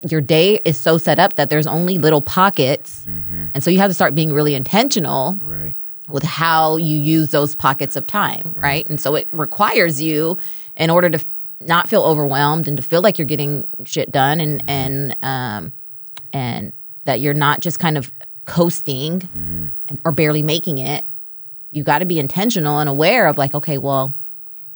your day is so set up that there's only little pockets. And so you have to start being really intentional with how you use those pockets of time, right? And so it requires you, in order to not feel overwhelmed and to feel like you're getting shit done and that you're not just kind of coasting or barely making it. You got to be intentional and aware of like, okay, well,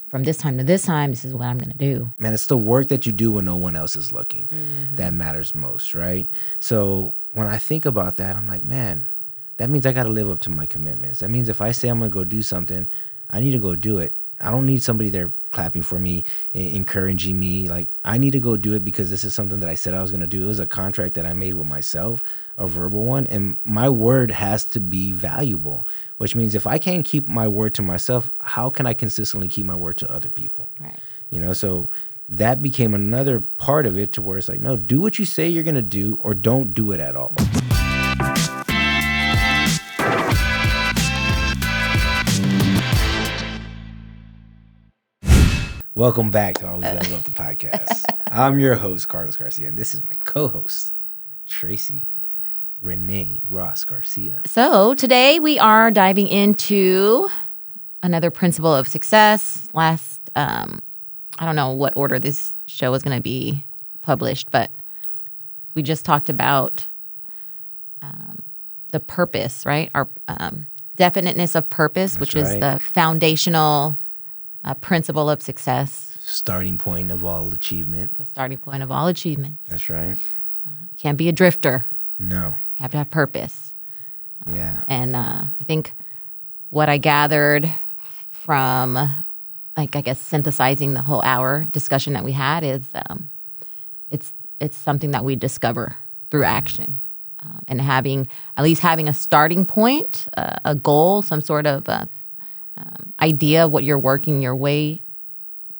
from this time to this time, this is what I'm going to do. Man, it's the work that you do when no one else is looking that matters most, right? So when I think about that, I'm like, man, that means I got to live up to my commitments. That means if I say I'm going to go do something, I need to go do it. I don't need somebody there clapping for me, encouraging me. Like, I need to go do it because this is something that I said I was going to do. It was a contract that I made with myself, a verbal one, and my word has to be valuable, which means if I can't keep my word to myself, how can I consistently keep my word to other people? Right. You know, so that became another part of it to where it's like, no, do what you say you're going to do or don't do it at all. Welcome back to Always Level Up the Podcast. I'm your host, Carlos Garcia, and this is my co-host, Tracy Renee Ross Garcia. So today we are diving into another principle of success. I don't know what order this show is going to be published, but we just talked about the purpose, right? Our definiteness of purpose, which is the foundational principle of success. Starting point of all achievement. The starting point of all achievements. That's right. You can't be a drifter. No. You have to have purpose. Yeah. And I think what I gathered from, like, I guess, synthesizing the whole hour discussion that we had is it's something that we discover through action. And at least having a starting point, a goal, some sort of idea of what you're working your way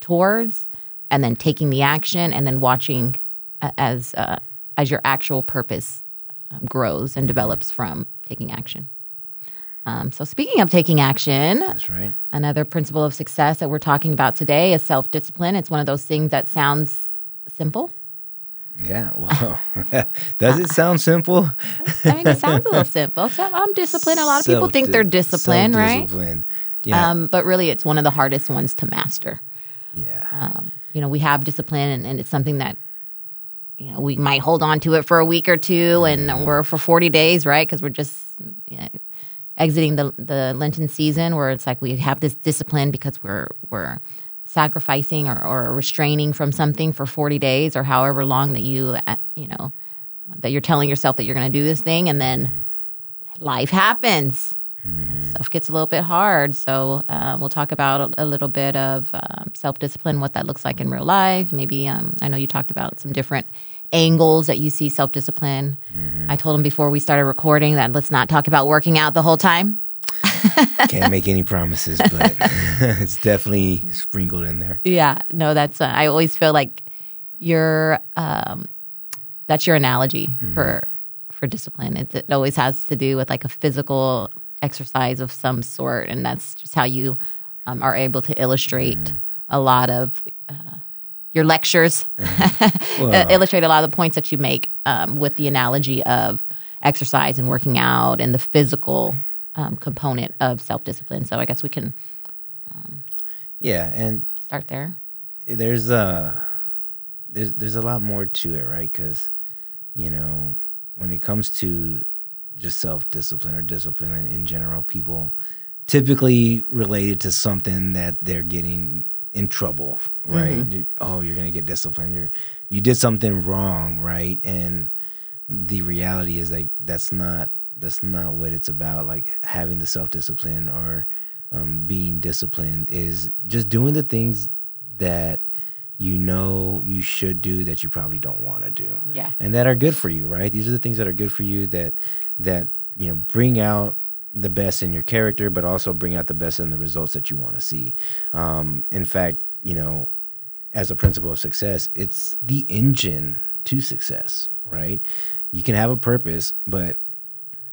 towards, and then taking the action, and then watching as your actual purpose grows and develops from taking action. So speaking of taking action, that's right. Another principle of success that we're talking about today is self-discipline. It's one of those things that sounds simple. Yeah, well, does it sound simple? I mean, it sounds a little simple. So I'm disciplined. A lot of people think they're disciplined, right? Yeah. But really, it's one of the hardest ones to master. Yeah. We have discipline, and it's something that, we might hold on to it for a week or two, and we're for 40 days, right? Because we're just exiting the Lenten season, where it's like we have this discipline because we're sacrificing or restraining from something for 40 days or however long that that you're telling yourself that you're going to do this thing, and then life happens. Stuff gets a little bit hard. So we'll talk about a little bit of self-discipline, what that looks like in real life. Maybe I know you talked about some different angles that you see self-discipline. I told him before we started recording that let's not talk about working out the whole time. Can't make any promises, but it's definitely sprinkled in there. Yeah. No, that's I always feel like that's your analogy for discipline. It always has to do with like a physical exercise of some sort, and that's just how you are able to illustrate a lot of your lectures, illustrate a lot of the points that you make with the analogy of exercise and working out and the physical component of self-discipline. So I guess we can and start there. There's a lot more to it, right? Because when it comes to just self-discipline or discipline in general, people typically relate it to something that they're getting in trouble, right? You're going to get disciplined. You did something wrong, right? And the reality is like that's not what it's about. Like having the self-discipline or being disciplined is just doing the things that you should do that you probably don't want to do. Yeah. And that are good for you, right? These are the things that are good for you that bring out the best in your character, but also bring out the best in the results that you want to see. In fact, as a principle of success, it's the engine to success, right? You can have a purpose, but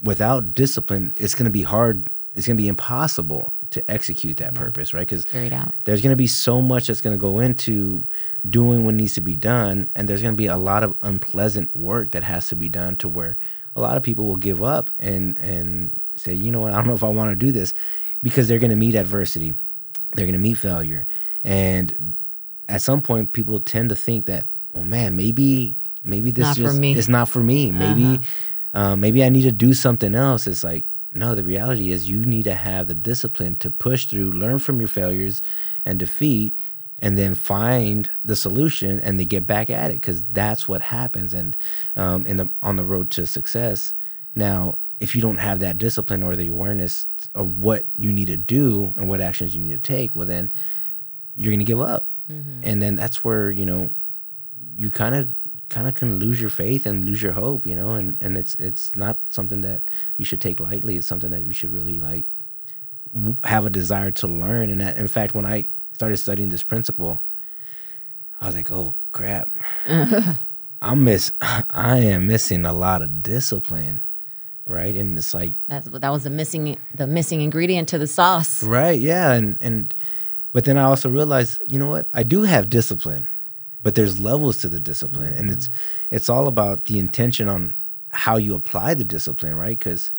without discipline, it's going to be hard. It's going to be impossible execute that purpose, right? Because Carried out. there's going to be so much that's going to go into doing what needs to be done, and there's going to be a lot of unpleasant work that has to be done to where a lot of people will give up and say, you know what, I don't know if I want to do this, because they're going to meet adversity, they're going to meet failure, and at some point people tend to think that, well, man, maybe this it's not for me. Maybe maybe I need to do something else. It's like, no, the reality is you need to have the discipline to push through, learn from your failures and defeat, and then find the solution and then get back at it, because that's what happens. And on the road to success. Now, if you don't have that discipline or the awareness of what you need to do and what actions you need to take, well, then you're going to give up. And then that's where, you kind of can lose your faith and lose your hope, and it's not something that you should take lightly. It's something that you should really have a desire to learn. And that, in fact, when I started studying this principle, I was like, oh crap, I am missing a lot of discipline, right? And it's like that was the missing ingredient to the sauce, right? Yeah, but then I also realized, you know what, I do have discipline. But there's levels to the discipline, and it's all about the intention on how you apply the discipline, right? Because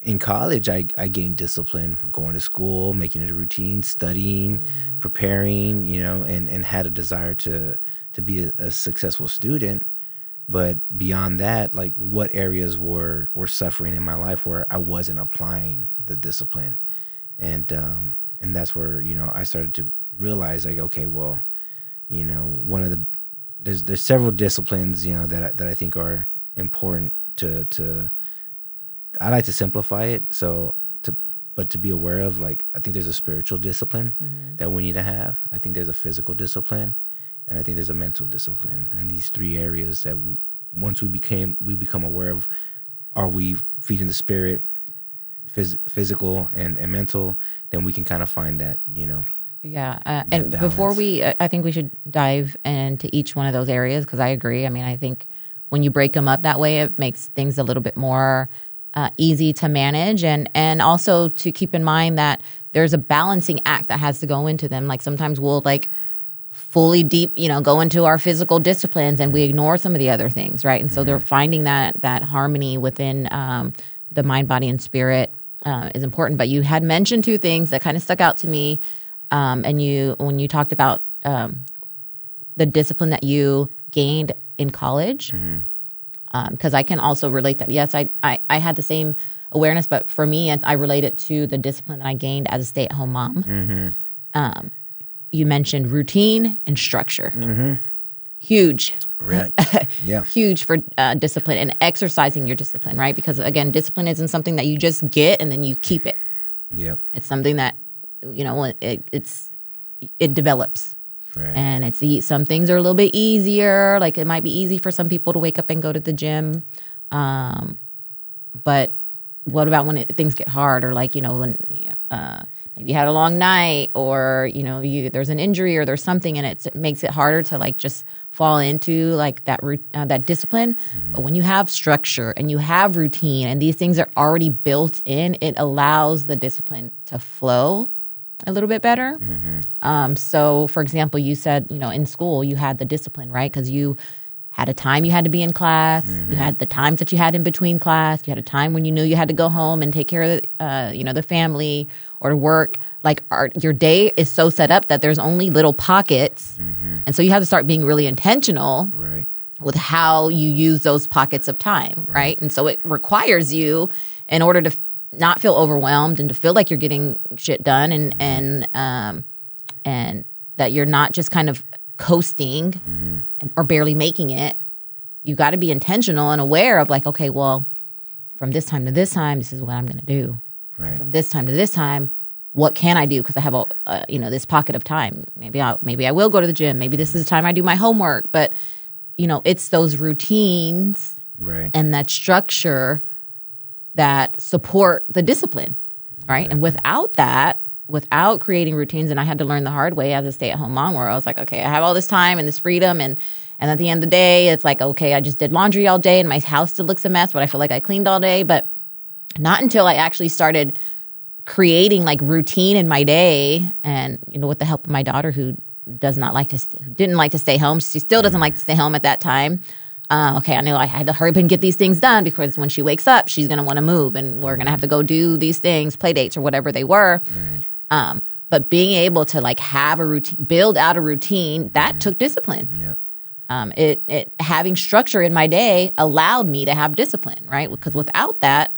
in college, I gained discipline, going to school, making it a routine, studying, preparing, and had a desire to be a successful student. But beyond that, what areas were suffering in my life where I wasn't applying the discipline, and that's where I started to realize, okay, well, one of there's several disciplines, that I think are important to I like to simplify it. But to be aware of, I think there's a spiritual discipline that we need to have. I think there's a physical discipline, and I think there's a mental discipline. And these three areas that once we become aware of, are we feeding the spirit, physical and mental, then we can kind of find that, Yeah, and balance. Before I think we should dive into each one of those areas, because I agree. I mean, I think when you break them up that way, it makes things a little bit more easy to manage, and also to keep in mind that there's a balancing act that has to go into them. Sometimes we'll fully deep, go into our physical disciplines and we ignore some of the other things, right? And so they're finding that harmony within the mind, body, and spirit is important. But you had mentioned two things that kind of stuck out to me. And when you talked about the discipline that you gained in college, because I can also relate that. Yes, I had the same awareness, but for me, I relate it to the discipline that I gained as a stay-at-home mom. You mentioned routine and structure. Huge. Right. Yeah. Huge for discipline and exercising your discipline, right? Because, again, discipline isn't something that you just get and then you keep it. Yeah. It's something that it develops, right. And some things are a little bit easier. It might be easy for some people to wake up and go to the gym, but what about when things get hard, or when maybe you had a long night, or there's an injury or there's something, and it makes it harder to just fall into that discipline. But when you have structure and you have routine and these things are already built in, it allows the discipline to flow a little bit better. So, for example, you said, in school you had the discipline, right? Because you had a time you had to be in class. You had the times that you had in between class. You had a time when you knew you had to go home and take care of the family or work. Your day is so set up that there's only little pockets, and so you have to start being really intentional, right, with how you use those pockets of time, right? And so it requires you, in order to not feel overwhelmed and to feel like you're getting shit done, and that you're not just kind of coasting or barely making it. You got to be intentional and aware of okay, well, from this time to this time, this is what I'm going to do. Right. From this time to this time, what can I do? Because I have this pocket of time. Maybe I will go to the gym. Maybe this is the time I do my homework. But it's those routines, right, and that structure that support the discipline, right? Exactly. And without creating routines, and I had to learn the hard way as a stay-at-home mom, where I was like, okay, I have all this time and this freedom, and at the end of the day, it's okay, I just did laundry all day and my house still looks a mess, but I feel like I cleaned all day. But not until I actually started creating like routine in my day, and with the help of my daughter who didn't like to stay home. She still doesn't like to stay home at that time. Okay, I knew I had to hurry up and get these things done because when she wakes up, she's going to want to move, and we're going to have to go do these things, play dates or whatever they were. Right. But being able to like have a routine, build out a routine, that took discipline. Yep. It having structure in my day allowed me to have discipline, right? Because without that,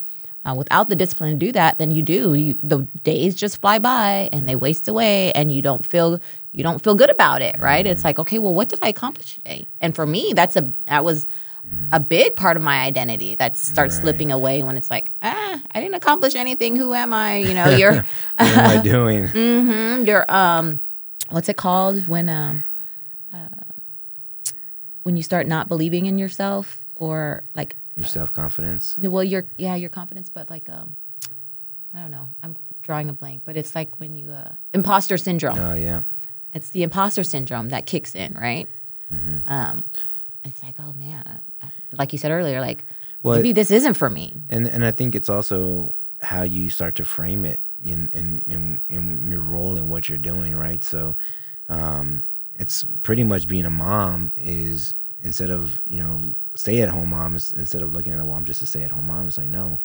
without the discipline to do that, then the days just fly by and they waste away, and you don't feel good about it, right? It's like, okay, well, what did I accomplish today? And for me, that was a big part of my identity that starts slipping away when it's like, I didn't accomplish anything. Who am I? You're what am I doing? You're what's it called when you start not believing in yourself, or like your self-confidence. Well, your confidence, but like I don't know. I'm drawing a blank, but it's like when you imposter syndrome. Oh yeah. It's the imposter syndrome that kicks in, right? Mm-hmm. It's like, oh man, like you said earlier, like maybe this isn't for me. And I think it's also how you start to frame it in your role and what you're doing, right? So it's pretty much being a mom is, instead of stay-at-home mom, instead of looking at, well, I'm just a stay-at-home mom, it's like, no,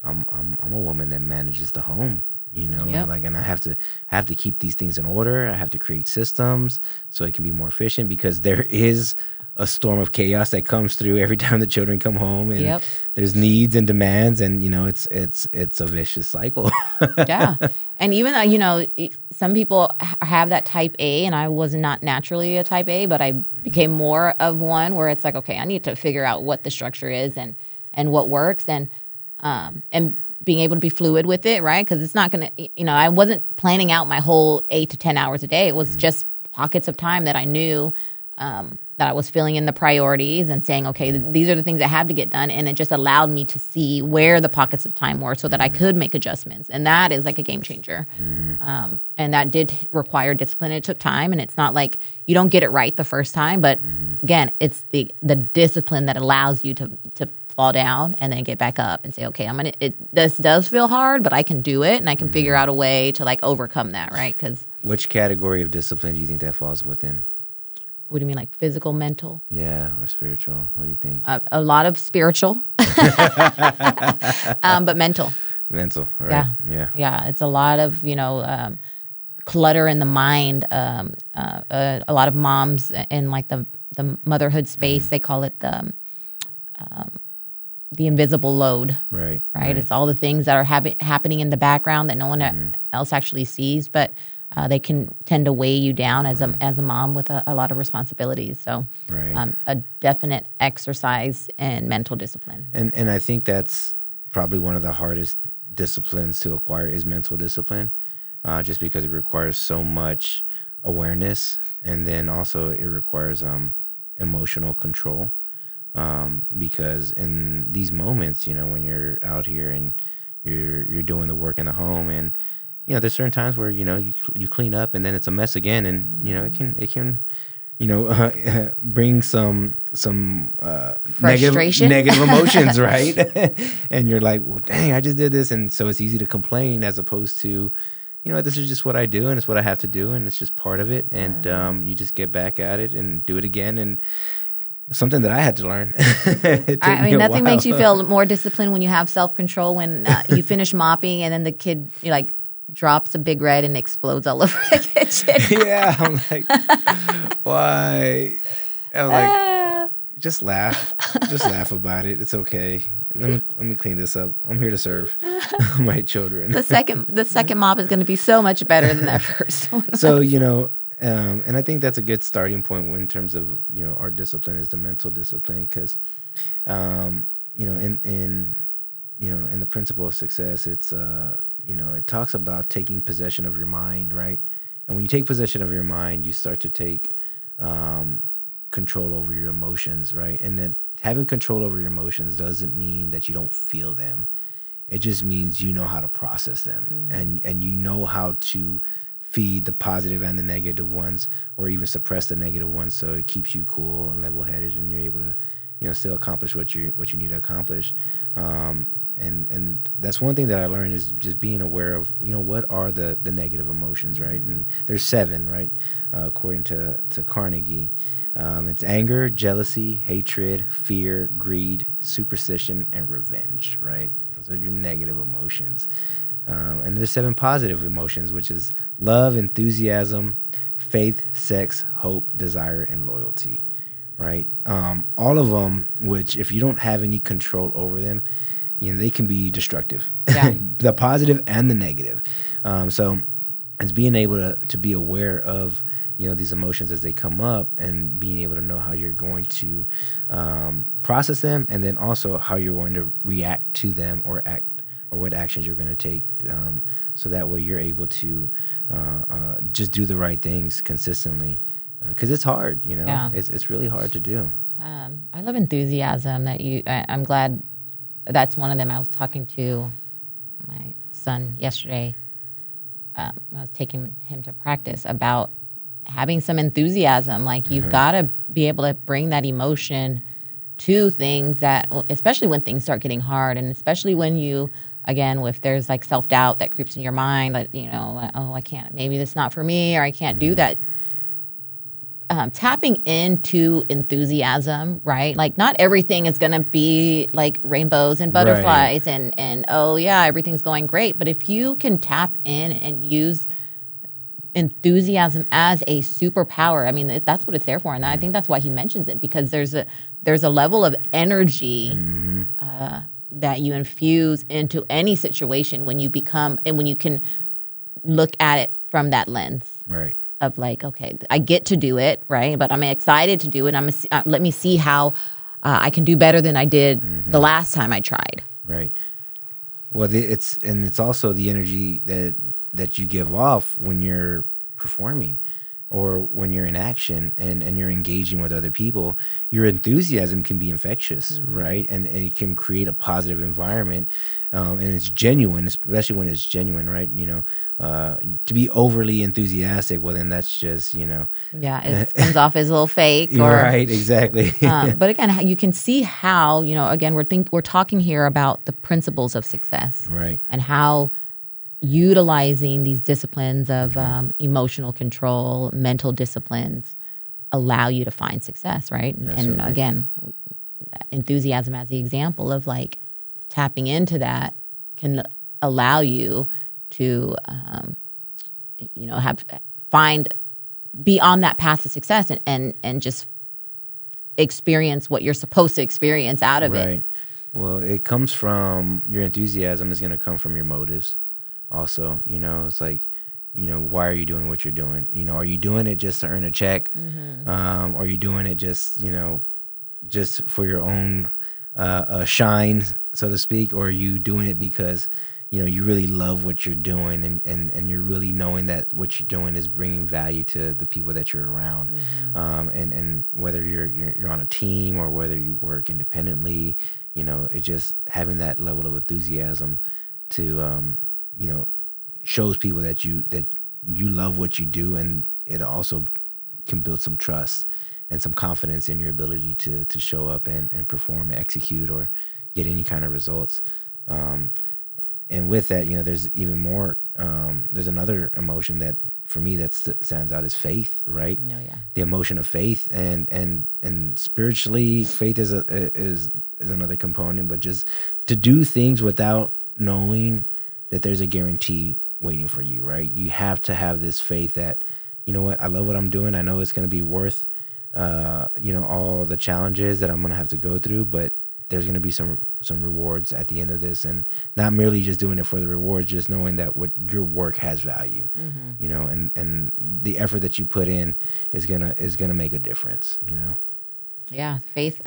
I'm a woman that manages the home. Yep. And I have to keep these things in order. I have to create systems so it can be more efficient, because there is a storm of chaos that comes through every time the children come home, and there's needs and demands, and it's a vicious cycle. Yeah. And even though, some people have that type A, and I was not naturally a type A, but I became more of one where it's like, okay, I need to figure out what the structure is and what works, and being able to be fluid with it, right? Because it's not going to, I wasn't planning out my whole 8 to 10 hours a day. It was just pockets of time that I knew that I was filling in the priorities and saying, okay, these are the things that have to get done. And it just allowed me to see where the pockets of time were so that I could make adjustments. And that is like a game changer. And that did require discipline. It took time. And it's not like you don't get it right the first time. But again, it's the discipline that allows you to fall down and then get back up and say, okay, this does feel hard, but I can do it. And I can figure out a way to like overcome that, right? Because which category of discipline do you think that falls within? What do you mean, like physical, mental? Yeah, or spiritual? What do you think? A lot of spiritual, but mental. Mental, right? Yeah. It's a lot of clutter in the mind. A lot of moms in like the motherhood space, they call it the invisible load. Right. It's all the things that are happening in the background that no one else actually sees, but they can tend to weigh you down as a mom with a lot of responsibilities. So a definite exercise in mental discipline. And I think that's probably one of the hardest disciplines to acquire is mental discipline, just because it requires so much awareness, and then also it requires emotional control. Because in these moments, when you're out here and you're doing the work in the home, and there's certain times where you clean up and then it's a mess again, and it can bring some frustration, negative emotions, right? And you're like, well, dang, I just did this, and so it's easy to complain as opposed to, this is just what I do and it's what I have to do and it's just part of it, and you just get back at it and do it again. And something that I had to learn. Nothing makes you feel more disciplined when you have self-control, when you finish mopping and then the kid drops a Big Red and explodes all over the kitchen. Yeah, I'm like, why? I'm like, just laugh. Just laugh about it. It's okay. Let me clean this up. I'm here to serve my children. The second mop is going to be so much better than that first one. So, and I think that's a good starting point in terms of our discipline is the mental discipline, because in the principle of success, it's it talks about taking possession of your mind, right? And when you take possession of your mind, you start to take control over your emotions, right? And then having control over your emotions doesn't mean that you don't feel them. It just means you know how to process them, and you know how to feed the positive and the negative ones, or even suppress the negative ones, so it keeps you cool and level-headed, and you're able to, still accomplish what you need to accomplish. And that's one thing that I learned is just being aware of, what are the negative emotions, right? And there's 7, right, according to Carnegie. It's anger, jealousy, hatred, fear, greed, superstition, and revenge, right? Those are your negative emotions. And there's 7 positive emotions, which is love, enthusiasm, faith, sex, hope, desire, and loyalty, right? All of them, which if you don't have any control over them, they can be destructive. Yeah. The positive and the negative. So it's being able to be aware of, these emotions as they come up, and being able to know how you're going to process them, and then also how you're going to react to them or what actions you're going to take, so that way you're able to just do the right things consistently, because it's hard. Yeah. It's really hard to do. I love enthusiasm that I'm glad that's one of them. I was talking to my son yesterday. I was taking him to practice about having some enthusiasm. Like, you've got to be able to bring that emotion to things that, especially when things start getting hard, and especially when you, again, if there's like self-doubt that creeps in your mind, like, oh, I can't, maybe that's not for me, or I can't do that. Tapping into enthusiasm, right? Like, not everything is going to be like rainbows and butterflies, right, and oh yeah, everything's going great. But if you can tap in and use enthusiasm as a superpower, I mean, that's what it's there for. And I think that's why he mentions it, because there's a level of energy that you infuse into any situation when you become, and when you can look at it from that lens. Right. Of like, okay, I get to do it, right? But I'm excited to do it. Let me see how I can do better than I did the last time I tried. Right. Well, it's also the energy that you give off when you're performing, or when you're in action and you're engaging with other people. Your enthusiasm can be infectious, right? And it can create a positive environment, and it's genuine, especially when it's genuine, right? To be overly enthusiastic, well, then that's just, Yeah, it comes off as a little fake. Right, exactly. But again, you can see how, again, we're talking here about the principles of success. Right. And how utilizing these disciplines of emotional control, mental disciplines, allow you to find success, right? And again, enthusiasm as the example of like tapping into that can allow you to, be on that path to success, and just experience what you're supposed to experience out of it. Right. Well, it comes from, your enthusiasm is going to come from your motives. Also, it's like, why are you doing what you're doing? Are you doing it just to earn a check? Are you doing it just, just for your own shine, so to speak? Or are you doing it because, you really love what you're doing, and you're really knowing that what you're doing is bringing value to the people that you're around? And whether you're on a team or whether you work independently, it's just having that level of enthusiasm to, shows people that you love what you do, and it also can build some trust and some confidence in your ability to show up and perform, execute, or get any kind of results. And with that, there's even more. There's another emotion that, for me, that stands out, is faith, right? Oh, yeah. The emotion of faith, and spiritually, faith is another component. But just to do things without knowing that there's a guarantee waiting for you, right? You have to have this faith that, I love what I'm doing. I know it's going to be worth, all the challenges that I'm going to have to go through, but there's going to be some rewards at the end of this, and not merely just doing it for the rewards, just knowing that what your work has value, and the effort that you put in is gonna make a difference, Yeah, faith.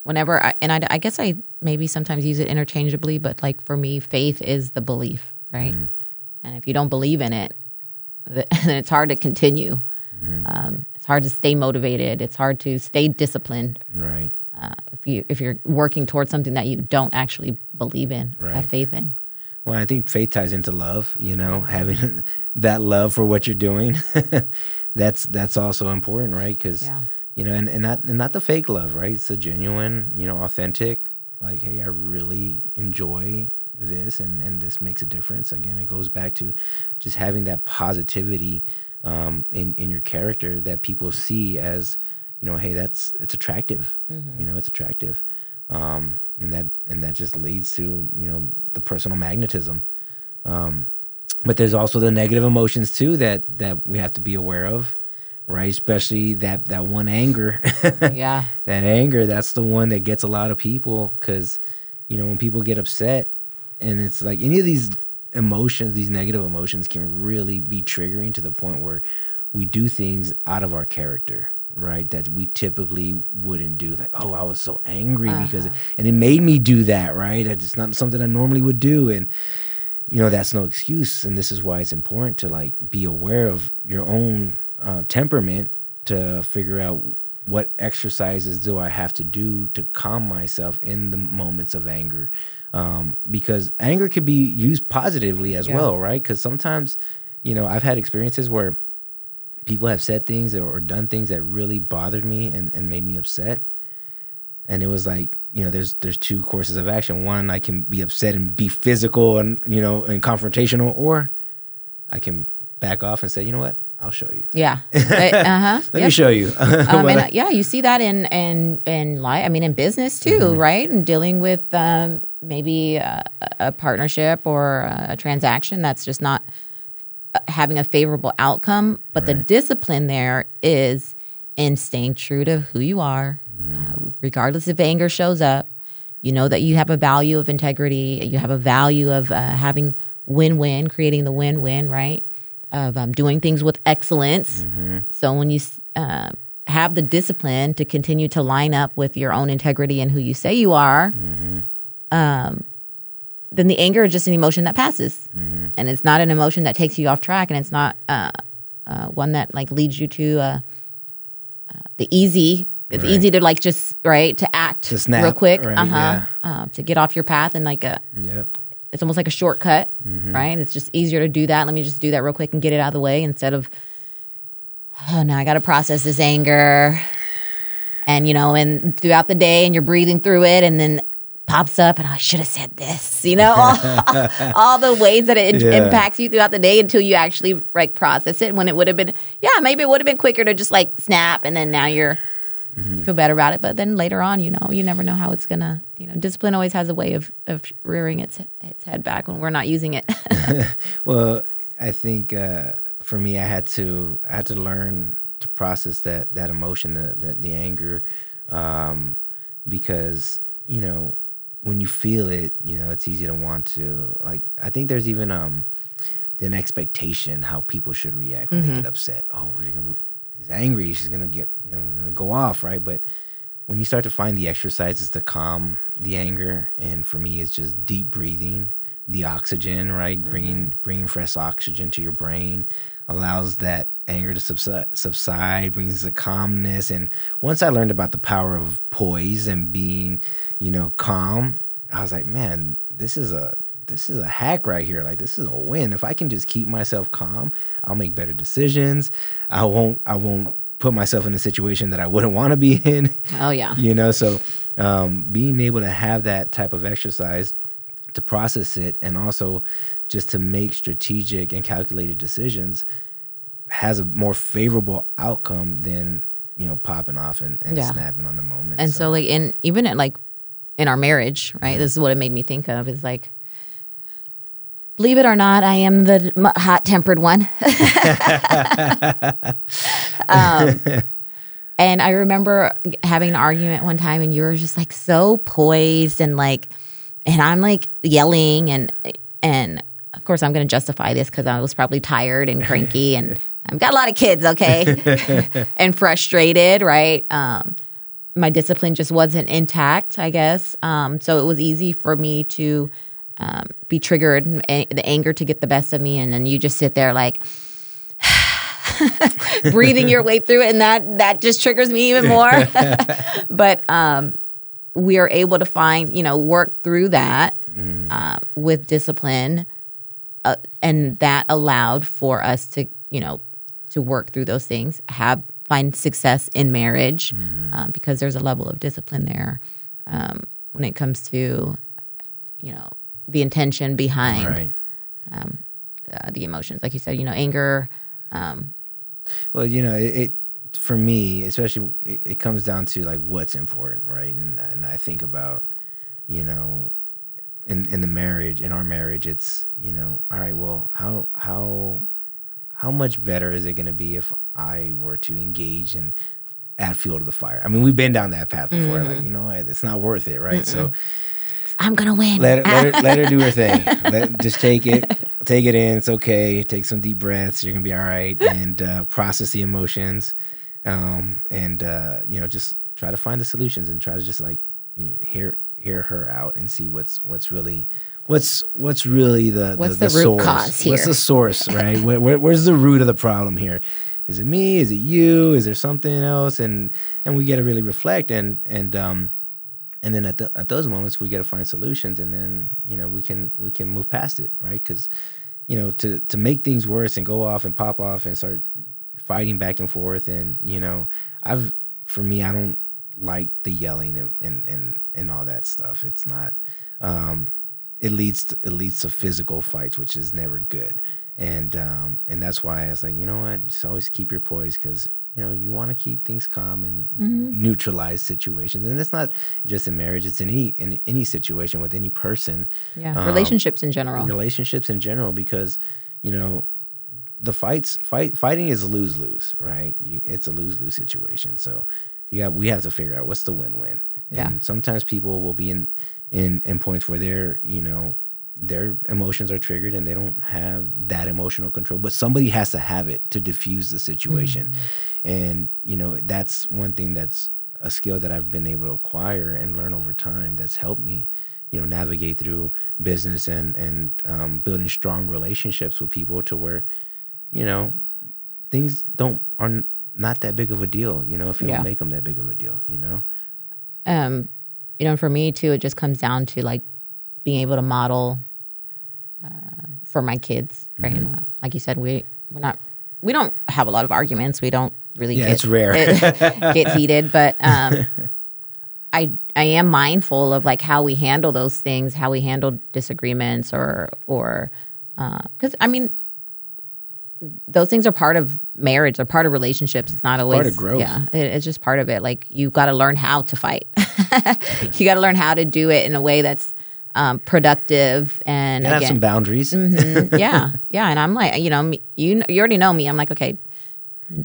Whenever I guess I maybe sometimes use it interchangeably, but like for me, faith is the belief, right? And if you don't believe in it, then it's hard to continue. It's hard to stay motivated. It's hard to stay disciplined. Right. If you're working towards something that you don't actually believe in, have faith in. Well, I think faith ties into love. Having that love for what you're doing, that's also important, right? Because and not the fake love, right? It's the genuine, authentic like, hey, I really enjoy this, and this makes a difference. Again, it goes back to just having that positivity in your character that people see as, hey, it's attractive. It's attractive, and that just leads to the personal magnetism. But there's also the negative emotions too that we have to be aware of, right? Especially that one anger. Yeah. That anger, that's the one that gets a lot of people, because when people get upset, and it's like any of these emotions, these negative emotions can really be triggering to the point where we do things out of our character, right? That we typically wouldn't do. Like, oh, I was so angry because and it made me do that, right? It's not something I normally would do. And that's no excuse. And this is why it's important to like be aware of your own temperament, to figure out what exercises do I have to do to calm myself in the moments of anger. Because anger can be used positively as well, right? Because sometimes, I've had experiences where people have said things or done things that really bothered me and made me upset. And it was like, there's two courses of action. One, I can be upset and be physical and, and confrontational, or I can back off and say, you know what, I'll show you. Yeah. Let me show you. You see that in life. I mean, in business too, right? And dealing with maybe a partnership or a transaction that's just not having a favorable outcome. But the discipline there is in staying true to who you are, regardless if anger shows up. You know that you have a value of integrity. You have a value of having win-win, creating the win-win, right? Of doing things with excellence. So when you have the discipline to continue to line up with your own integrity and who you say you are, then the anger is just an emotion that passes. And it's not an emotion that takes you off track, and it's not one that like leads you to the easy. It's easy to like just to act to snap, real quick, to get off your path, and like it's almost like a shortcut, right? It's just easier to do that. Let me just do that real quick and get it out of the way, instead of, oh, now I got to process this anger. And, and throughout the day, and you're breathing through it, and then pops up, and I should have said this, all the ways that it impacts you throughout the day until you actually like process it. When it would have been, maybe it would have been quicker to just like snap, and then now you feel better about it. But then later on, you never know how it's gonna. Discipline always has a way of rearing its head back when we're not using it. Well, I think for me, I had to learn to process that emotion, the anger, because when you feel it, it's easy to want to like. I think there's even an expectation how people should react when they get upset. Oh, she's angry. She's gonna get gonna go off, right? But when you start to find the exercises to calm the anger, and for me, it's just deep breathing, the oxygen, right? Bringing fresh oxygen to your brain allows that anger to subside, brings the calmness. And once I learned about the power of poise and being, calm, I was like, man, this is a hack right here. Like, this is a win. If I can just keep myself calm, I'll make better decisions. I won't put myself in a situation that I wouldn't want to be in. Oh yeah. So being able to have that type of exercise to process it, and also just to make strategic and calculated decisions, has a more favorable outcome than popping off and snapping on the moment. And so like even in our marriage, right? This is what it made me think of, is like, believe it or not, I am the hot-tempered one. And I remember having an argument one time, and you were just like so poised, and I'm like yelling, and of course I'm going to justify this because I was probably tired and cranky, and I've got a lot of kids, okay, and frustrated, right? My discipline just wasn't intact, I guess. So it was easy for me to be triggered, the anger to get the best of me, and then you just sit there like breathing your way through it, and that just triggers me even more. But we are able to find, work through that with discipline, and that allowed for us to, to work through those things, find success in marriage, because there's a level of discipline there. when it comes to, the intention behind the emotions. Like you said, anger. Well, it for me, especially, it comes down to like what's important, right? And I think about, in our marriage, it's, all right, well, how much better is it going to be if I were to engage and add fuel to the fire? I mean, we've been down that path before. Like, it's not worth it, right? So I'm gonna win. let her do her thing. Just take it in. It's okay. Take some deep breaths. You're gonna be all right, and process the emotions, and just try to find the solutions and try to just like hear her out and see what's really the root source. cause here? What's the source, right? Where's the root of the problem here? Is it me? Is it you? Is there something else? And we got to really reflect and then at those moments we got to find solutions, and then we can move past it, right? Because to make things worse and go off and pop off and start fighting back and forth, and I don't like the yelling and all that stuff. It's not. It leads to physical fights, which is never good, and that's why I was like, what, just always keep your poise, because you want to keep things calm and neutralize situations, and it's not just in marriage; it's in any situation with any person. Yeah, relationships in general. Because the fighting is lose-lose, right? It's a lose-lose situation. So we have to figure out what's the win-win. Yeah. And sometimes people will be in points where their emotions are triggered and they don't have that emotional control, but somebody has to have it to diffuse the situation. And that's one thing, that's a skill that I've been able to acquire and learn over time, that's helped me navigate through business and building strong relationships with people, to where things are not that big of a deal if you don't make them that big of a deal. For me too, it just comes down to like being able to model for my kids, right? Like you said, we don't have a lot of arguments. We don't really it's rare get heated, but I am mindful of like how we handle those things, how we handle disagreements, or because those things are part of marriage, they're part of relationships. It's not always part of growth. Yeah, it's just part of it. Like, you got to learn how to fight. You got to learn how to do it in a way that's productive, and have some boundaries. Yeah. And I'm like, you already know me. I'm like, okay,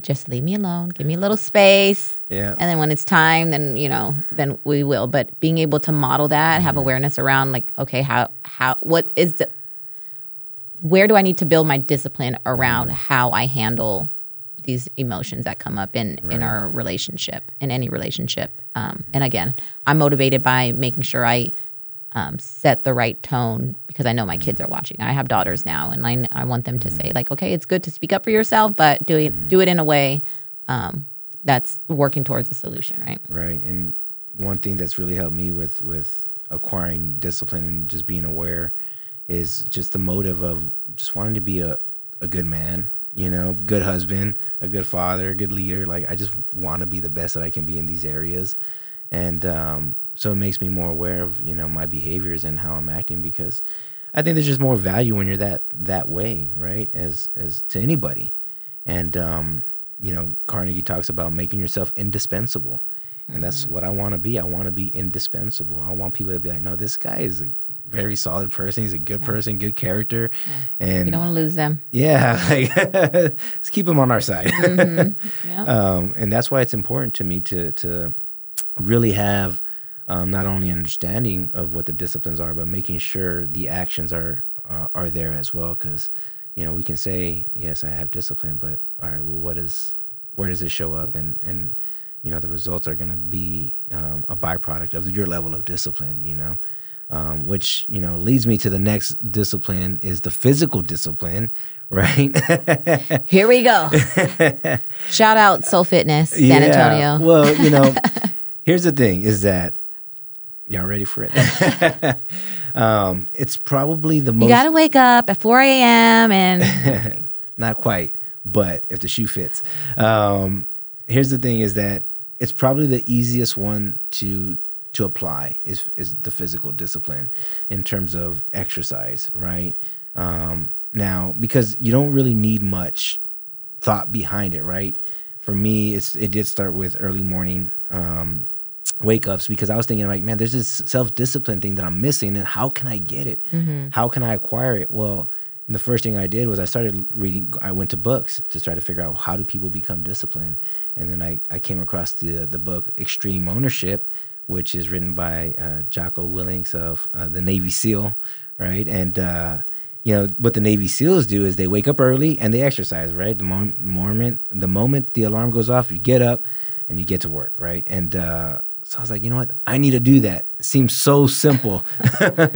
just leave me alone. Give me a little space. Yeah. And then when it's time, then then we will. But being able to model that, have awareness around like, okay, where do I need to build my discipline around how I handle these emotions that come up in our relationship, in any relationship. And again, I'm motivated by making sure I set the right tone, because I know my kids are watching. I have daughters now, and I want them to say like, okay, it's good to speak up for yourself, but do it in a way that's working towards a solution, right? Right. And one thing that's really helped me with acquiring discipline and just being aware is just the motive of just wanting to be a good man, good husband, a good father, a good leader. Like, I just want to be the best that I can be in these areas. And so it makes me more aware of, my behaviors and how I'm acting, because I think there's just more value when you're that way, right, as to anybody. And, Carnegie talks about making yourself indispensable. And that's what I want to be. I want to be indispensable. I want people to be like, no, this guy is a very solid person. He's a good person, good character. Yeah. And you don't want to lose them. Yeah. Let's keep them on our side. Yeah. And that's why it's important to me to really have not only an understanding of what the disciplines are, but making sure the actions are there as well. Because, we can say, yes, I have discipline, but all right, well, where does it show up? And the results are going to be a byproduct of your level of discipline, which, leads me to the next discipline, is the physical discipline, right? Here we go. Shout out Soul Fitness, San Antonio. Well, here's the thing, is that, y'all ready for it? It's probably the most... You got to wake up at 4 a.m. and... Not quite, but if the shoe fits. Here's the thing, is that it's probably the easiest one to to apply is the physical discipline in terms of exercise, right? Now, because you don't really need much thought behind it, right? For me, it did start with early morning wake ups, because I was thinking like, man, there's this self-discipline thing that I'm missing, and how can I get it? How can I acquire it? Well, the first thing I did was I started reading. I went to books to try to figure out how do people become disciplined, and then I came across the book Extreme Ownership, which is written by Jocko Willink of the Navy SEAL, right? And what the Navy SEALs do is they wake up early and they exercise, right? The moment the alarm goes off, you get up and you get to work, right? And so I was like, you know what? I need to do that. It seems so simple.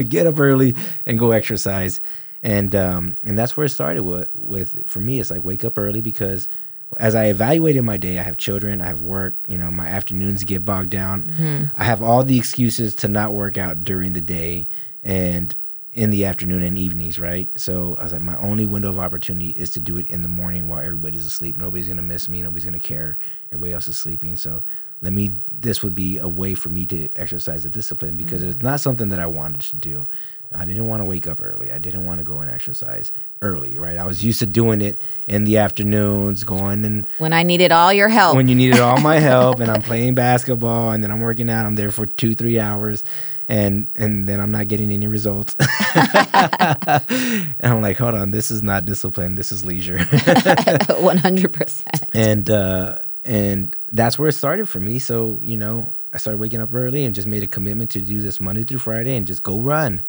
Get up early and go exercise. And that's where it started with for me. It's like wake up early, because as I evaluated my day, I have children, I have work, my afternoons get bogged down. I have all the excuses to not work out during the day and in the afternoon and evenings, right? So I was like, my only window of opportunity is to do it in the morning while everybody's asleep. Nobody's going to miss me. Nobody's going to care. Everybody else is sleeping. So this would be a way for me to exercise the discipline, because it's not something that I wanted to do. I didn't want to wake up early. I didn't want to go and exercise early, right? I was used to doing it in the afternoons, going and when I needed all your help. When you needed all my help, and I'm playing basketball, and then I'm working out. I'm there for 2-3 hours, and then I'm not getting any results. And I'm like, hold on, this is not discipline. This is leisure. 100%. And that's where it started for me. So I started waking up early and just made a commitment to do this Monday through Friday and just go run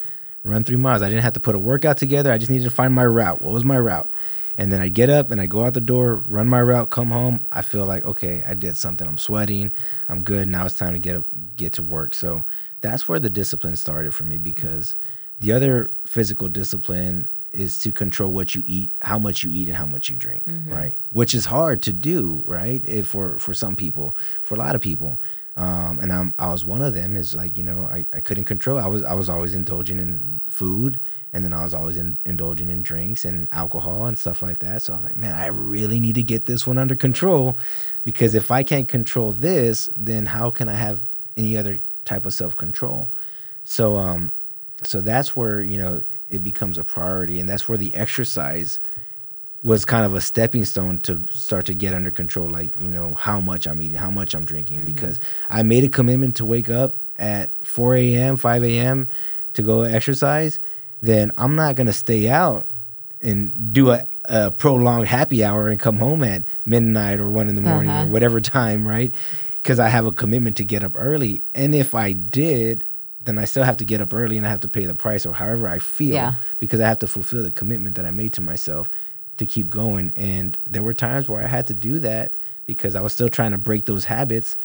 3 miles. I didn't have to put a workout together. I just needed to find my route. What was my route? And then I get up and I go out the door, run my route, come home. I feel like, okay, I did something. I'm sweating. I'm good. Now it's time to get to work. So that's where the discipline started for me, because the other physical discipline is to control what you eat, how much you eat, and how much you drink, right? Which is hard to do, right? For some people, for a lot of people. And I was one of them. Is like, I couldn't control. I was always indulging in food, and then I was always indulging in drinks and alcohol and stuff like that. So I was like, man, I really need to get this one under control, because if I can't control this, then how can I have any other type of self-control? So that's where it becomes a priority, and that's where the exercise was kind of a stepping stone to start to get under control, like, how much I'm eating, how much I'm drinking, because I made a commitment to wake up at 4 a.m., 5 a.m. to go exercise. Then I'm not going to stay out and do a prolonged happy hour and come home at midnight or 1 in the morning or whatever time, right? Because I have a commitment to get up early. And if I did, then I still have to get up early and I have to pay the price or however I feel, because I have to fulfill the commitment that I made to myself to keep going. And there were times where I had to do that because I was still trying to break those habits,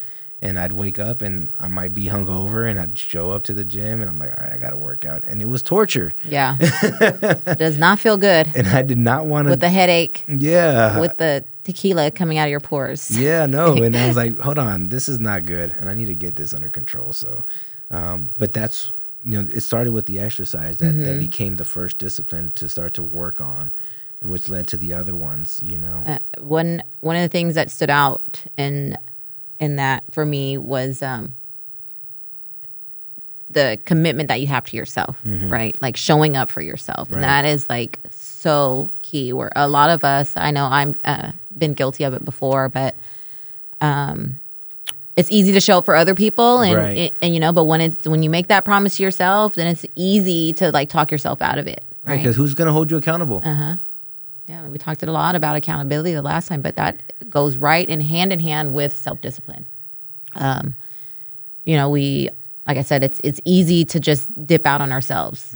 and I'd wake up and I might be hungover and I'd show up to the gym and I'm like, all right, I got to work out. And it was torture. Yeah. It does not feel good. And I did not want to. With the headache. Yeah. With the tequila coming out of your pores. Yeah, no. And I was like, hold on, this is not good. And I need to get this under control. So, but that's, it started with the exercise that became the first discipline to start to work on, which led to the other ones, One of the things that stood out in that for me was the commitment that you have to yourself, right? Like showing up for yourself. Right. And that is like so key, where a lot of us, I know I'm been guilty of it before, but it's easy to show up for other people, and but when you make that promise to yourself, then it's easy to like talk yourself out of it. Right, because who's going to hold you accountable? Yeah, we talked a lot about accountability the last time, but that goes right in hand with self-discipline. We, like I said, it's easy to just dip out on ourselves,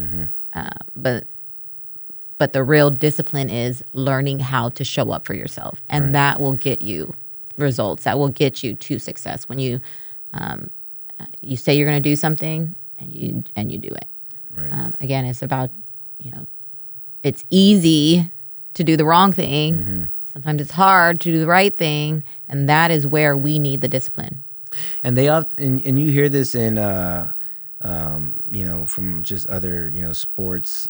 but the real discipline is learning how to show up for yourself, and that will get you results. That will get you to success when you you say you're going to do something and you do it. Right. Again, it's about it's easy to do the wrong thing. Sometimes it's hard to do the right thing, and that is where we need the discipline. And they and you hear this in from just other sports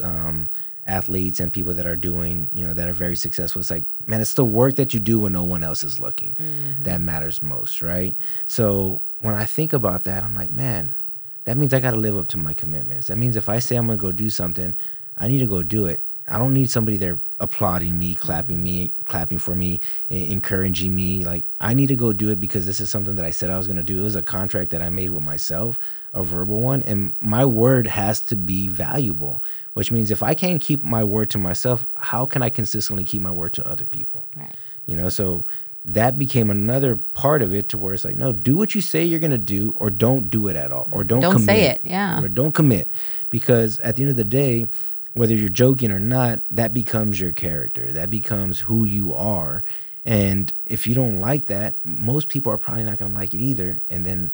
athletes and people that are doing that are very successful. It's like, man, it's the work that you do when no one else is looking that matters most, right? So when I think about that, I'm like, man, that means I got to live up to my commitments. That means if I say I'm going to go do something, I need to go do it. I don't need somebody there applauding me, clapping for me, encouraging me. Like, I need to go do it because this is something that I said I was going to do. It was a contract that I made with myself, a verbal one, and my word has to be valuable, which means if I can't keep my word to myself, how can I consistently keep my word to other people? Right. You know, so that became another part of it to where it's like, no, do what you say you're going to do, or don't do it at all, or don't commit. say it, yeah. Or don't commit, because at the end of the day, whether you're joking or not, that becomes your character. That becomes who you are. And if you don't like that, most people are probably not going to like it either. And then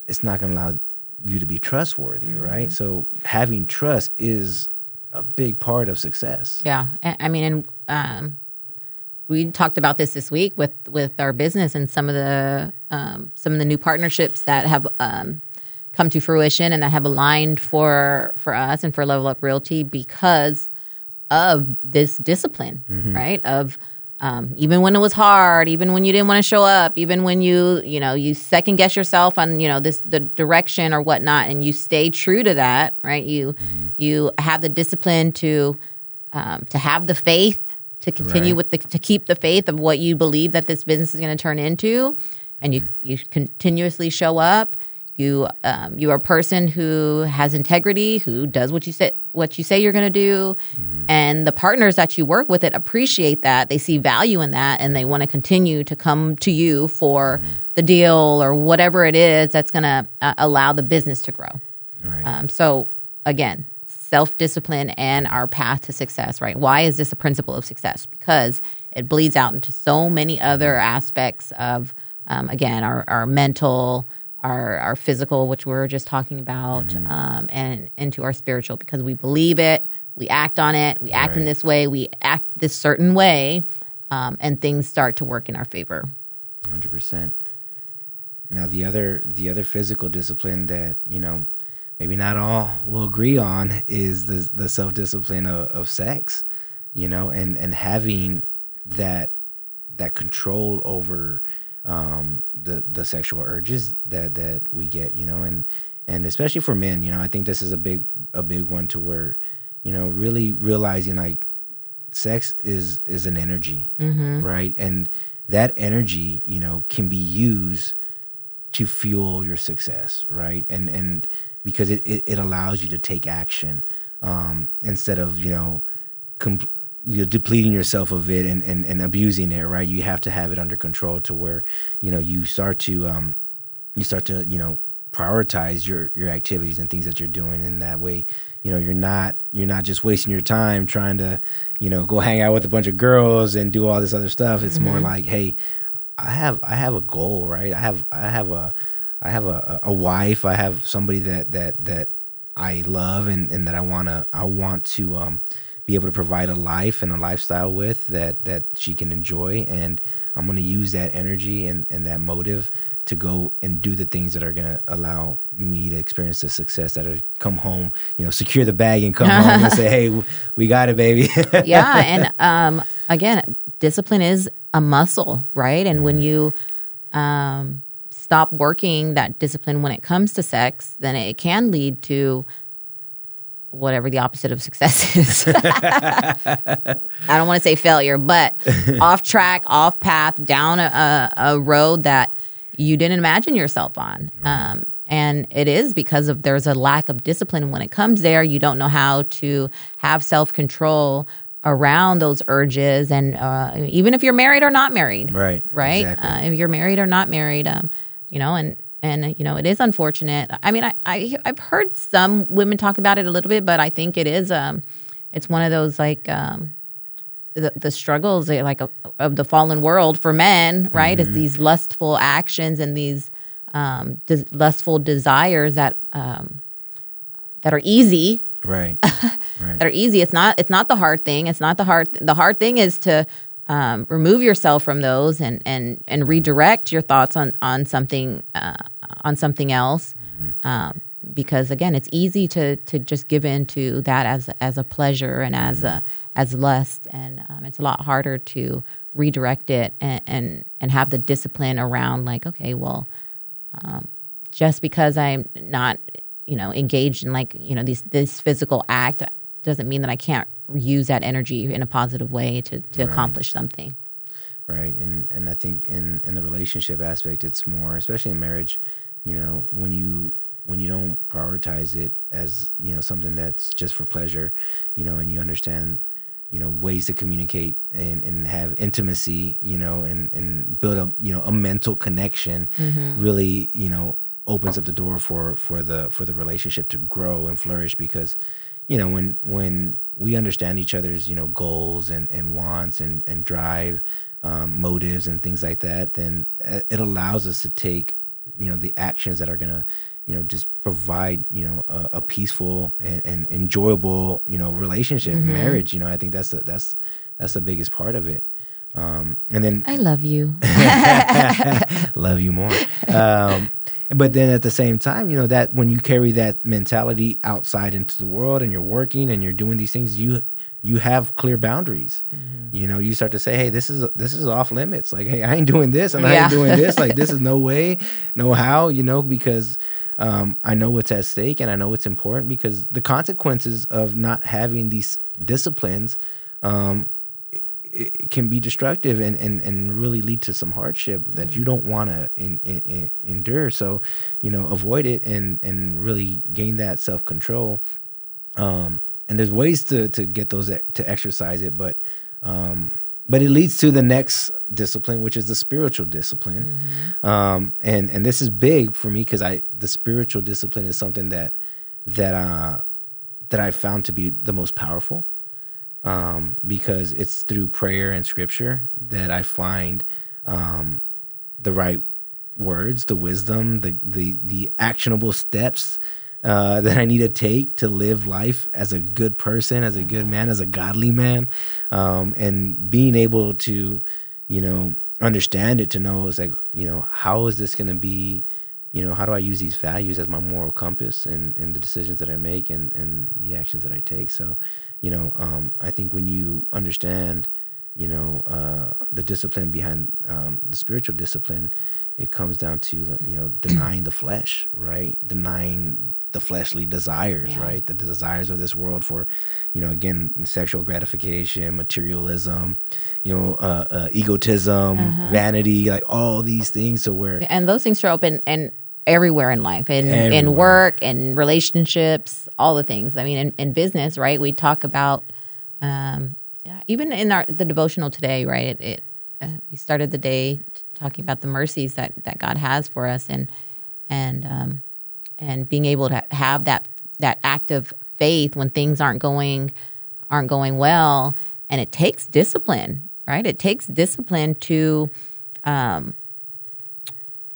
it's not going to allow you to be trustworthy, right? So having trust is a big part of success. Yeah. I mean, and we talked about this week with our business and some of the new partnerships that have come to fruition and that have aligned for us and for Level Up Realty because of this discipline, right? Of even when it was hard, even when you didn't want to show up, even when you second guess yourself on the direction or whatnot, and you stay true to that, right? You have the discipline to have the faith to continue to keep the faith of what you believe that this business is going to turn into, and you continuously show up. You are a person who has integrity, who does what you say you're going to do, and the partners that you work with appreciate that. They see value in that, and they want to continue to come to you for the deal or whatever it is that's going to allow the business to grow. Right. So again, self-discipline and our path to success. Right? Why is this a principle of success? Because it bleeds out into so many other aspects of again our mental. Our physical, which we were just talking about, and into our spiritual, because we believe it, we act on it, we act in this way, we act this certain way, and things start to work in our favor. 100%. Now, the other physical discipline that, maybe not all will agree on is the self-discipline of sex, and having that control over the sexual urges that we get, and especially for men, I think this is a big one to where, really realizing like sex is an energy, right? And that energy, can be used to fuel your success, right? And because it allows you to take action, instead of, you're depleting yourself of it and abusing it, right? You have to have it under control to where, you start to prioritize your activities and things that you're doing. And that way, you're not just wasting your time trying to, go hang out with a bunch of girls and do all this other stuff. It's more like, hey, I have a goal, right? I have a wife. I have somebody that I love and that I want to be able to provide a life and a lifestyle with that she can enjoy, and I'm going to use that energy and that motive to go and do the things that are going to allow me to experience the success, that are come home, secure the bag and come home and say, hey, we got it, baby. Yeah, and again, discipline is a muscle, right? And when you stop working that discipline when it comes to sex, then it can lead to whatever the opposite of success is. I don't want to say failure, but off track, off path, down a road that you didn't imagine yourself on. Right. And it is because there's a lack of discipline when it comes there. You don't know how to have self-control around those urges. And even if you're married or not married. Right. Exactly. If you're married or not married, and it is unfortunate. I mean, I've heard some women talk about it a little bit, but I think it is it's one of those like the struggles like of the fallen world for men, right? It's these lustful actions and these lustful desires that are easy. Right. That are easy. It's not the hard thing. The hard thing is to remove yourself from those and redirect your thoughts on something else, because again, it's easy to just give in to that as a pleasure and as lust, and it's a lot harder to redirect it and have the discipline around like, okay, well, just because I'm not, engaged in like, this physical act doesn't mean that I can't use that energy in a positive way to Right. accomplish something. Right. And I think in the relationship aspect, it's more, especially in marriage, when you don't prioritize it as, something that's just for pleasure, and you understand, ways to communicate and have intimacy, and build a mental connection, really, opens up the door for the relationship to grow and flourish. Because, when we understand each other's, goals and wants and drive, motives and things like that, then it allows us to take, the actions that are going to, just provide, a peaceful and enjoyable, relationship, marriage. I think that's the biggest part of it. And then I love you. love you more. But then at the same time, that when you carry that mentality outside into the world and you're working and you're doing these things, you have clear boundaries. You start to say, hey, this is off limits. Like, hey, I ain't doing this and I ain't doing this. Like, this is no way, no how, because I know what's at stake and I know it's important, because the consequences of not having these disciplines, it can be destructive and really lead to some hardship that you don't want to endure. So, avoid it and really gain that self-control. And there's ways to get those, to exercise it, but it leads to the next discipline, which is the spiritual discipline. And this is big for me, because the spiritual discipline is something that I found to be the most powerful, because it's through prayer and scripture that I find the right words, the wisdom, the actionable steps that I need to take to live life as a good person, as a good man, as a godly man, and being able to, understand it, to know it's like, how is this going to be, how do I use these values as my moral compass in the decisions that I make and the actions that I take. So, I think when you understand, the discipline behind the spiritual discipline, it comes down to, denying the flesh, right? Denying the fleshly desires, right? The desires of this world for, again, sexual gratification, materialism, egotism, vanity, like all these things. So and those things show up in everywhere in life, in work and relationships, all the things. I mean, in business, right? We talk about, even in the devotional today, right? We started the day talking about the mercies that God has for us, and being able to have that act of faith when things aren't going well, and it takes discipline, right? It takes discipline to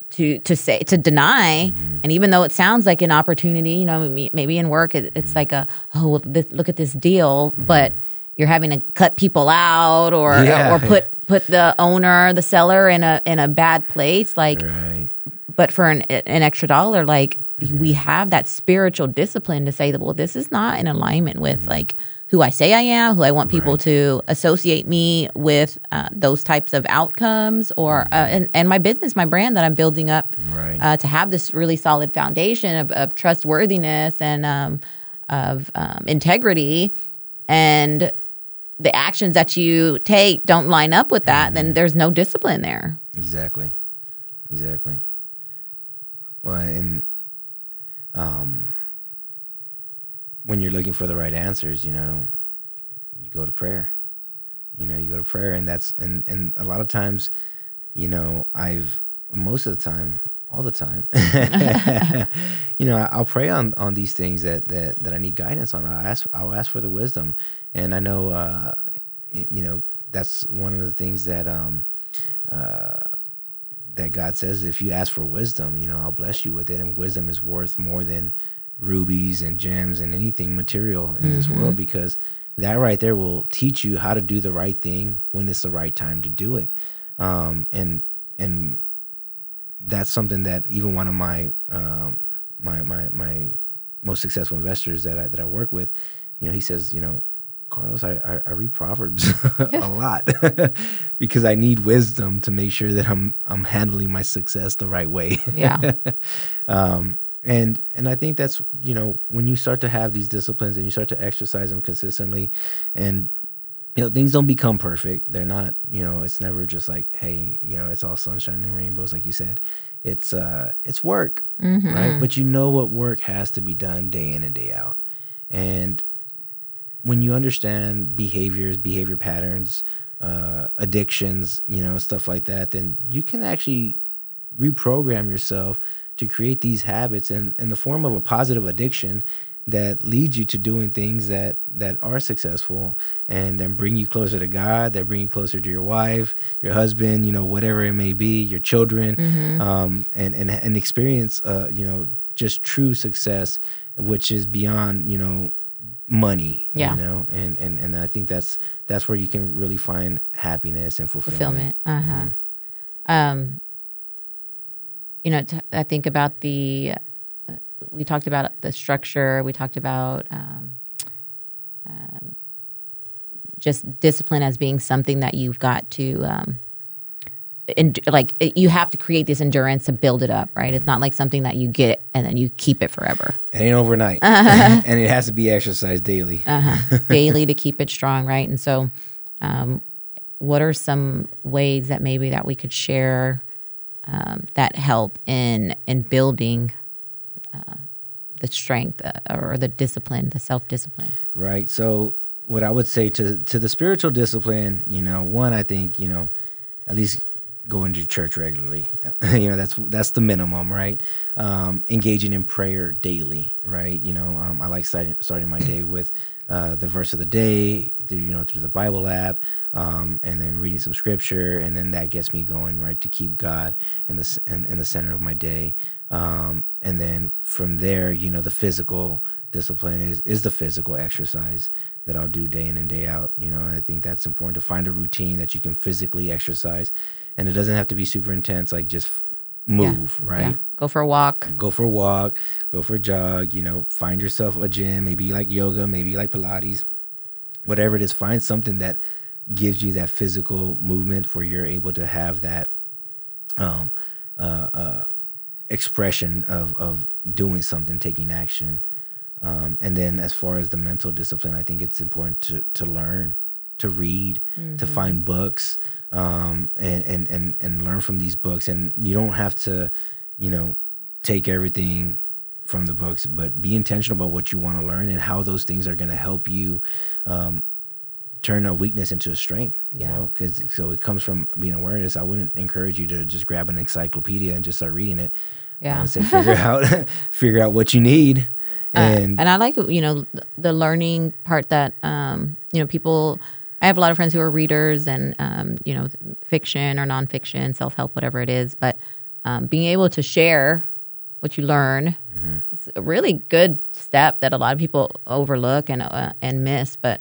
deny, and even though it sounds like an opportunity, maybe in work it's like look at this deal, but you're having to cut people out or put the owner, the seller in a bad place, like. Right. But for an extra dollar, like, we have that spiritual discipline to say that, well, this is not in alignment with like who I say I am, who I want people to associate me with, those types of outcomes, or and my business, my brand that I'm building up, to have this really solid foundation of trustworthiness and of integrity, and the actions that you take don't line up with that, then there's no discipline there. Exactly. Well, and when you're looking for the right answers, you go to prayer. You go to prayer, and that's and a lot of times, most of the time, all the time, I'll pray on these things that I need guidance on. I'll ask for the wisdom, and I know, that's one of the things that that God says, if you ask for wisdom, I'll bless you with it. And wisdom is worth more than rubies and gems and anything material in this world, because that right there will teach you how to do the right thing when it's the right time to do it. And that's something that even one of my my most successful investors that I work with, he says, Carlos, I read Proverbs a lot because I need wisdom to make sure that I'm handling my success the right way. Yeah. And I think that's, when you start to have these disciplines and you start to exercise them consistently, and things don't become perfect. They're not, it's never just like, hey, it's all sunshine and rainbows, like you said. It's work, right? But what work has to be done day in and day out. And when you understand behavior patterns, addictions, stuff like that, then you can actually reprogram yourself to create these habits in the form of a positive addiction that leads you to doing things that are successful and then bring you closer to God, that bring you closer to your wife, your husband, whatever it may be, your children, and experience, just true success, which is beyond, money, and I think that's where you can really find happiness and fulfillment. I think about we talked about the structure. We talked about just discipline as being something that you've got to, you have to create this endurance to build it up, right? It's not like something that you get and then you keep it forever. It ain't overnight. And it has to be exercised daily. Daily to keep it strong, right? And so what are some ways that maybe that we could share that help in building the strength or the discipline, the self-discipline? Right. So what I would say to the spiritual discipline, one, I think, at least going to church regularly. That's the minimum, right? Engaging in prayer daily, right? I like starting my day with the verse of the day, through the Bible app, and then reading some scripture, and then that gets me going, right, to keep God in the center of my day. And then from there, the physical discipline is the physical exercise that I'll do day in and day out. I think that's important, to find a routine that you can physically exercise, and it doesn't have to be super intense, like just move, right? Yeah. Go for a walk, go for a jog, find yourself a gym, maybe you like yoga, maybe you like Pilates, whatever it is. Find something that gives you that physical movement where you're able to have that expression of doing something, taking action. And then as far as the mental discipline, I think it's important to learn, to read, to find books, and learn from these books. And you don't have to, take everything from the books, but be intentional about what you want to learn and how those things are going to help you turn a weakness into a strength, so it comes from being awareness. I wouldn't encourage you to just grab an encyclopedia and just start reading it. I would say figure out what you need. And I like, the learning part that, people, I have a lot of friends who are readers and, fiction or nonfiction, self-help, whatever it is. But being able to share what you learn is a really good step that a lot of people overlook and miss. But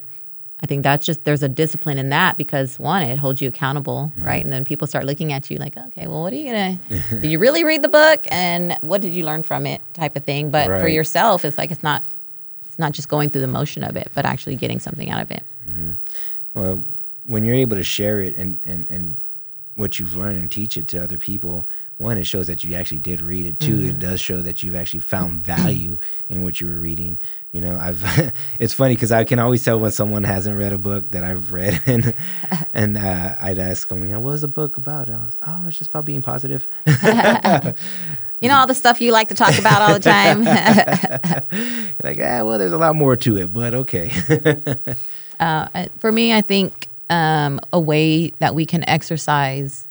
I think that's there's a discipline in that because, one, it holds you accountable, right? And then people start looking at you like, okay, well, what are you going to, did you really read the book? And what did you learn from it, type of thing? But for yourself, it's like, it's not just going through the motion of it, but actually getting something out of it. Well, when you're able to share it and what you've learned and teach it to other people, one, it shows that you actually did read it. Two, it does show that you've actually found value in what you were reading. It's funny because I can always tell when someone hasn't read a book that I've read, and I'd ask them, what was the book about? And I was, it's just about being positive. All the stuff you like to talk about all the time. Like, well, there's a lot more to it, but okay. For me, I think a way that we can exercise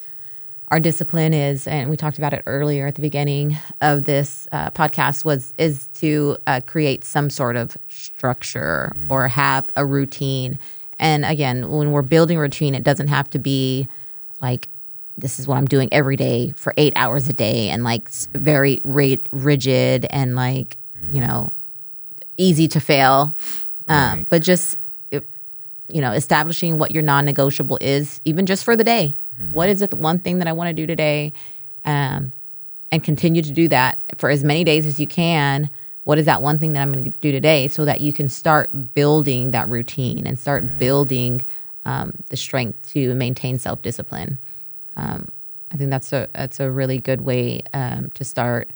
our discipline is, and we talked about it earlier at the beginning of this podcast, is to create some sort of structure or have a routine. And again, when we're building a routine, it doesn't have to be like, this is what I'm doing every day for 8 hours a day and like very rigid and like, easy to fail. But just, establishing what your non-negotiable is, even just for the day. What is it, the one thing that I want to do today? And continue to do that for as many days as you can what is that one thing that I'm going to do today, so that you can start building that routine and start building the strength to maintain self-discipline. I think that's a really good way to start.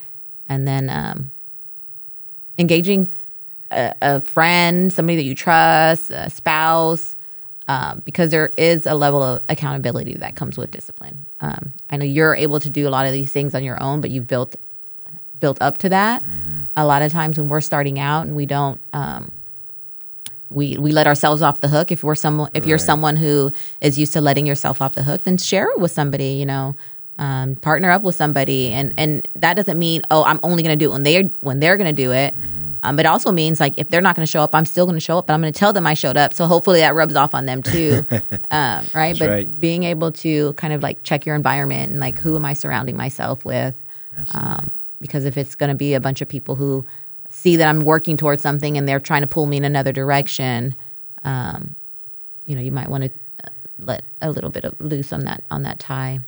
And then engaging a friend, somebody that you trust, a spouse, because there is a level of accountability that comes with discipline. I know you're able to do a lot of these things on your own, but you've built up to that. A lot of times when we're starting out and we don't, we let ourselves off the hook. If you're someone who is used to letting yourself off the hook, then share it with somebody. Partner up with somebody, and that doesn't mean, oh, I'm only going to do it when they're going to do it. But it also means, like, if they're not going to show up, I'm still going to show up, but I'm going to tell them I showed up. So hopefully that rubs off on them too, right? But right. Being able to kind of like check your environment and like, who am I surrounding myself with? Because if it's going to be a bunch of people who see that I'm working towards something and they're trying to pull me in another direction, you might want to let a little bit of loose on that tie.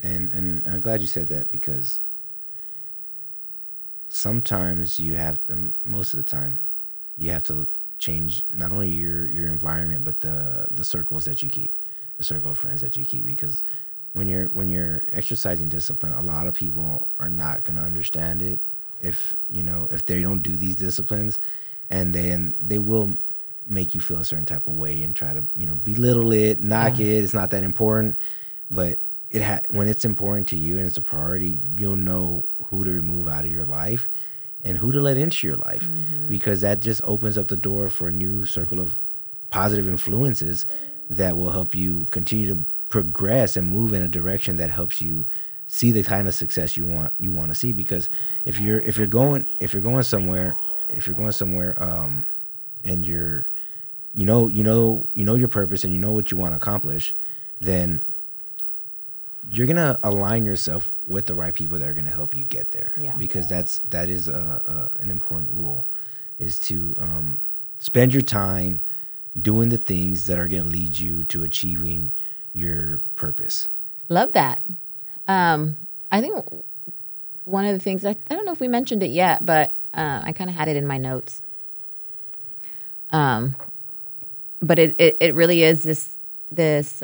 And I'm glad you said that, because sometimes most of the time, you have to change not only your environment, but the circles that you keep, the circle of friends that you keep. Because when you're exercising discipline, a lot of people are not going to understand it if they don't do these disciplines, and then they will make you feel a certain type of way and try to belittle it, knock it. It's not that important, but when it's important to you and it's a priority, you'll know who to remove out of your life and who to let into your life, because that just opens up the door for a new circle of positive influences that will help you continue to progress and move in a direction that helps you see the kind of success you want to see. Because if you're going somewhere and you're your purpose and you know what you want to accomplish, then you're gonna align yourself with the right people that are gonna help you get there. Yeah. Because that is an important rule, is to spend your time doing the things that are gonna lead you to achieving your purpose. Love that. I think one of the things, I don't know if we mentioned it yet, but I kind of had it in my notes. But it really is this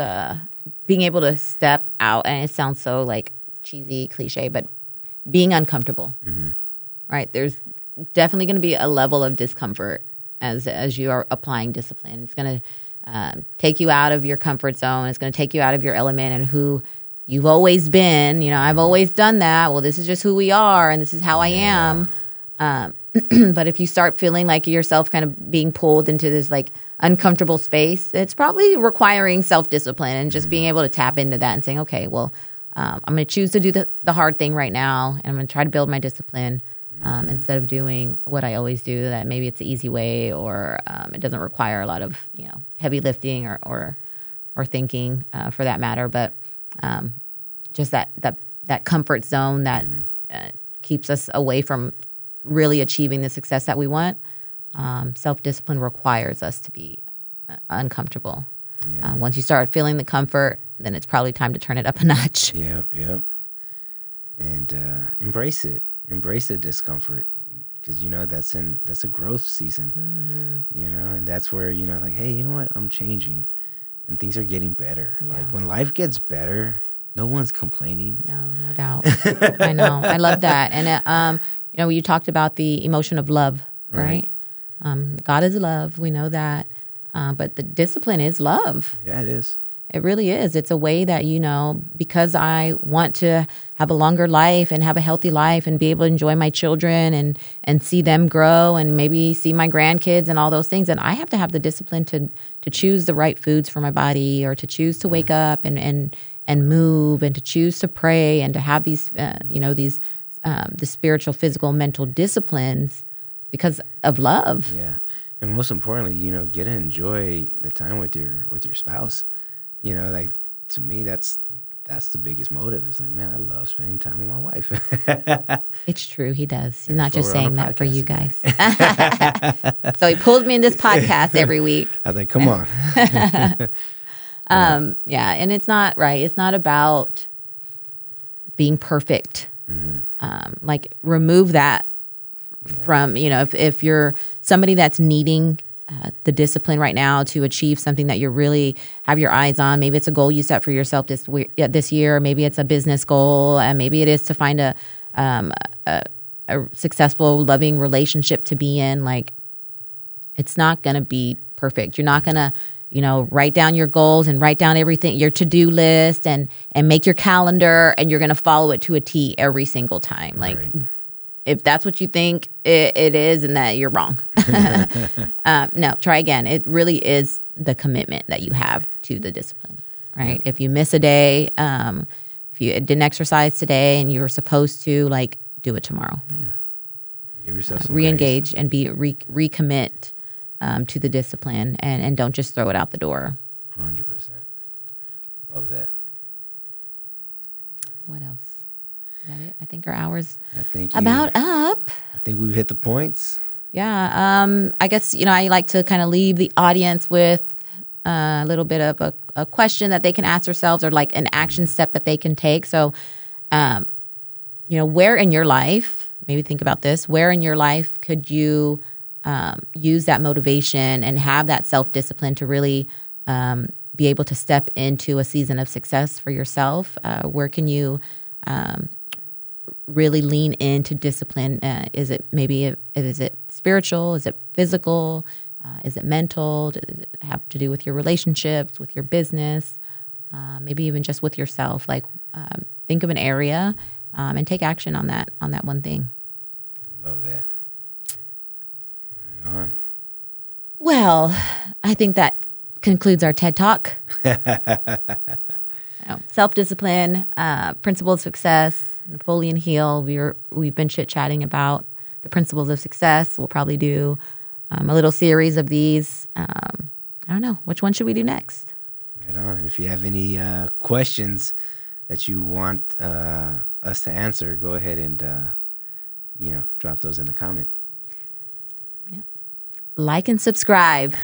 being able to step out, and it sounds so like cheesy, cliche, but being uncomfortable, right? There's definitely going to be a level of discomfort as you are applying discipline. It's going to take you out of your comfort zone. It's going to take you out of your element and who you've always been. I've always done that. Well, this is just who we are, and this is how I am. But if you start feeling like yourself kind of being pulled into this like uncomfortable space, it's probably requiring self-discipline and just being able to tap into that and saying, okay, well, I'm going to choose to do the hard thing right now, and I'm going to try to build my discipline instead of doing what I always do, that maybe it's the easy way, or it doesn't require a lot of heavy lifting or thinking for that matter. But just that comfort zone that keeps us away from really achieving the success that we want. Self-discipline requires us to be uncomfortable. Yeah. Once you start feeling the comfort, then it's probably time to turn it up a notch. Yeah. And embrace it. Embrace the discomfort, because that's a growth season. And that's where like, hey, you know what? I'm changing, and things are getting better. Yeah. Like when life gets better, no one's complaining. No doubt. I know. I love that. And you talked about the emotion of love, right? God is love. We know that. But the discipline is love. Yeah, it is. It really is. It's a way that, because I want to have a longer life and have a healthy life and be able to enjoy my children and see them grow and maybe see my grandkids and all those things. And I have to have the discipline to choose the right foods for my body, or to choose to wake up and move, and to choose to pray, and to have these, the spiritual, physical, mental disciplines because of love. Yeah. And most importantly, get to enjoy the time with your spouse. Like, to me, that's the biggest motive. It's like, man, I love spending time with my wife. It's true. He does. He's not just saying that for you again. guys. So he pulls me in this podcast every week. I was like, come on. Yeah. And it's not right. It's not about being perfect. Like, remove that from, if you're somebody that's needing the discipline right now to achieve something that you really have your eyes on. Maybe it's a goal you set for yourself this year. Maybe it's a business goal, and maybe it is to find a successful, loving relationship to be in. Like, it's not going to be perfect. You're not going to, write down your goals and write down everything, your to-do list, and make your calendar, and you're going to follow it to a T every single time. Like, right. If that's what you think it is, and that you're wrong. No, try again. It really is the commitment that you have to the discipline, right? Yeah. If you miss a day, if you didn't exercise today and you were supposed to, like, do it tomorrow. Yeah. Give yourself some re-engage grace. And be recommit to the discipline, and don't just throw it out the door. 100%. Love that. What else? Is that it? I think our hour's up. I think we've hit the points. Yeah. I guess, I like to kind of leave the audience with a little bit of a question that they can ask themselves, or like an action step that they can take. So, where in your life, maybe think about this, where in your life could you use that motivation and have that self-discipline to really be able to step into a season of success for yourself? Where can you really lean into discipline? Is it spiritual? Is it physical? Is it mental? Does it have to do with your relationships, with your business, maybe even just with yourself? Like, think of an area and take action on that one thing. Love that. Right on. Well, I think that concludes our TED Talk. Self-discipline, principles of success, Napoleon Hill. We've been chit-chatting about the principles of success. We'll probably do a little series of these. I don't know. Which one should we do next? Right on. And if you have any questions that you want us to answer, go ahead and drop those in the comment. Yeah. Like and subscribe.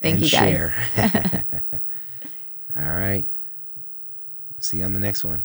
Thank you, guys. Share. All right. See you on the next one.